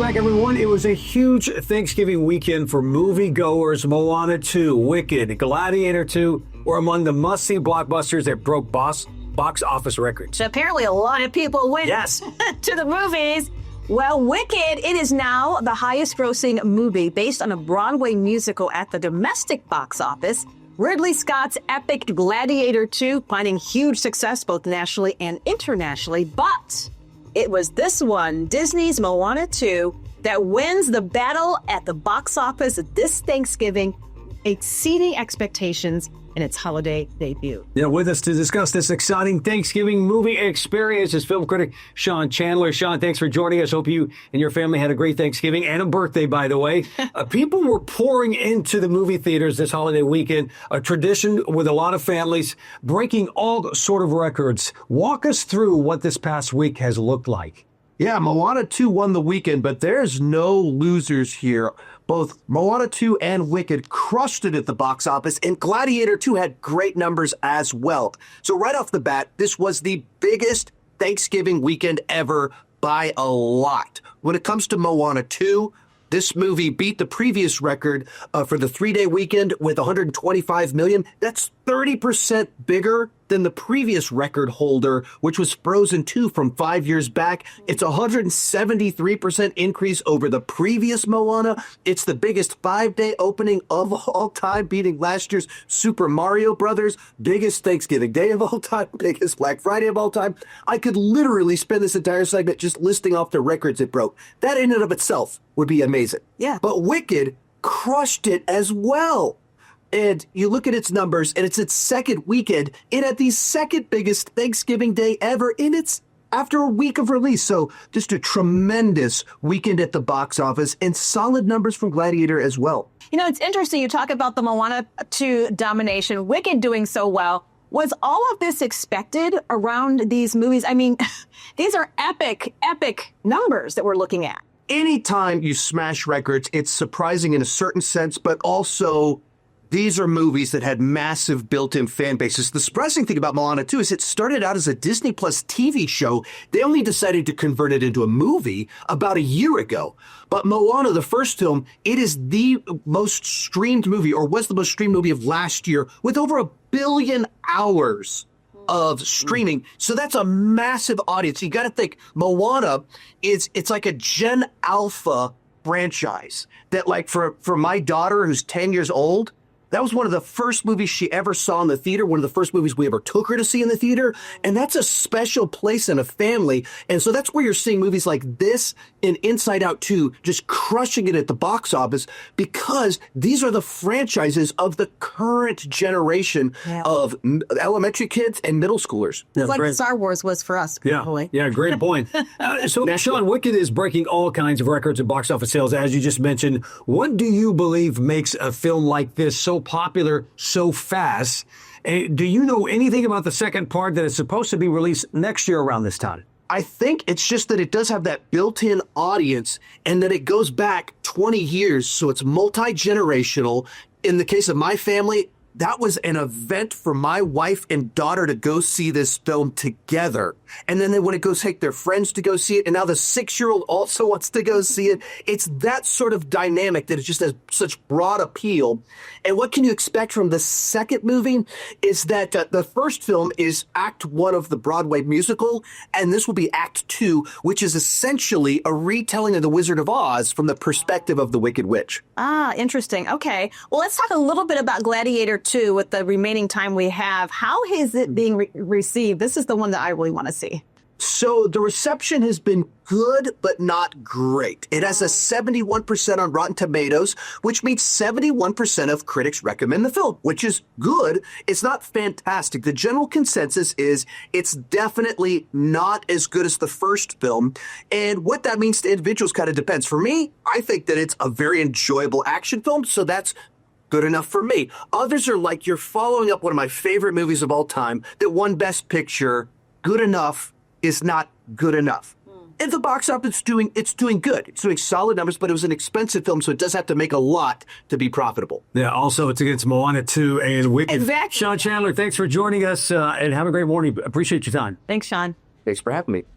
Welcome back, everyone. It was a huge Thanksgiving weekend for moviegoers. Moana 2, Wicked, Gladiator 2 were among the must-see blockbusters that broke box office records. So apparently a lot of people went to the movies. Well, Wicked, it is now the highest-grossing movie based on a Broadway musical at the domestic box office. Ridley Scott's epic Gladiator 2 finding huge success both nationally and internationally, but it was this one, Disney's Moana 2, that wins the battle at the box office this Thanksgiving, exceeding expectations in its holiday debut. Yeah, with us to discuss this exciting Thanksgiving movie experience is film critic Sean Chandler. Sean, thanks for joining us. Hope you and your family had a great Thanksgiving and a birthday, by the way. People were pouring into the movie theaters this holiday weekend, a tradition with a lot of families, breaking all sort of records. Walk us through what this past week has looked like. Yeah, Moana 2 won the weekend, but there's no losers here. Both Moana 2 and Wicked crushed it at the box office, and Gladiator 2 had great numbers as well. So right off the bat, this was the biggest Thanksgiving weekend ever by a lot. When it comes to Moana 2, this movie beat the previous record for the 3-day weekend with $125 million. That's 30% bigger than the previous record holder, which was Frozen 2 from 5 years back. It's a 173% increase over the previous Moana. It's the biggest 5-day opening of all time, beating last year's Super Mario Brothers, biggest Thanksgiving Day of all time, biggest Black Friday of all time. I could literally spend this entire segment just listing off the records it broke. That in and of itself would be amazing. Yeah. But Wicked crushed it as well. And you look at its numbers, and it's its second weekend. It had the second biggest Thanksgiving Day ever after a week of release. So just a tremendous weekend at the box office and solid numbers from Gladiator as well. You know, it's interesting. You talk about the Moana 2 domination, Wicked doing so well. Was all of this expected around these movies? I mean, these are epic numbers that we're looking at. Anytime you smash records, it's surprising in a certain sense, but also these are movies that had massive built-in fan bases. The surprising thing about Moana 2 is it started out as a Disney Plus TV show. They only decided to convert it into a movie about a year ago. But Moana, the first film, it is the most streamed movie, or was the most streamed movie of last year, with over 1 billion hours of streaming. So that's a massive audience. You got to think Moana it's like a Gen Alpha franchise that, like, for my daughter who's 10 years old, that was one of the first movies she ever saw in the theater, one of the first movies we ever took her to see in the theater. And that's a special place in a family. And so that's where you're seeing movies like this and Inside Out 2 just crushing it at the box office, because these are the franchises of the current generation of elementary kids and middle schoolers. It's like Star Wars was for us. Yeah, great point. So, Sean, Wicked is breaking all kinds of records at box office sales, as you just mentioned. What do you believe makes a film like this so popular so fast? Do you know anything about the second part that is supposed to be released next year around this time? I think it's just that it does have that built-in audience, and that it goes back 20 years, so it's multi-generational. In the case of my family, that was an event for my wife and daughter to go see this film together. And then they want to go take their friends to go see it. And now the 6-year-old also wants to go see it. It's that sort of dynamic that it just has such broad appeal. And what can you expect from the second movie is that the first film is Act 1 of the Broadway musical, and this will be Act 2, which is essentially a retelling of The Wizard of Oz from the perspective of the Wicked Witch. Ah, interesting. Okay. Well, let's talk a little bit about Gladiator 2 with the remaining time we have. How is it being received? This is the one that I really want to see. So the reception has been good, but not great. It has a 71% on Rotten Tomatoes, which means 71% of critics recommend the film, which is good. It's not fantastic. The general consensus is it's definitely not as good as the first film. And what that means to individuals kind of depends. For me, I think that it's a very enjoyable action film, so that's good enough for me. Others are like, you're following up one of my favorite movies of all time that won Best Picture. Good enough is not good enough. And the box office it's doing good. It's doing solid numbers, but it was an expensive film, so it does have to make a lot to be profitable. Yeah, also it's against Moana 2 and Wicked. Exactly. Sean Chandler, thanks for joining us, and have a great morning. Appreciate your time. Thanks, Sean. Thanks for having me.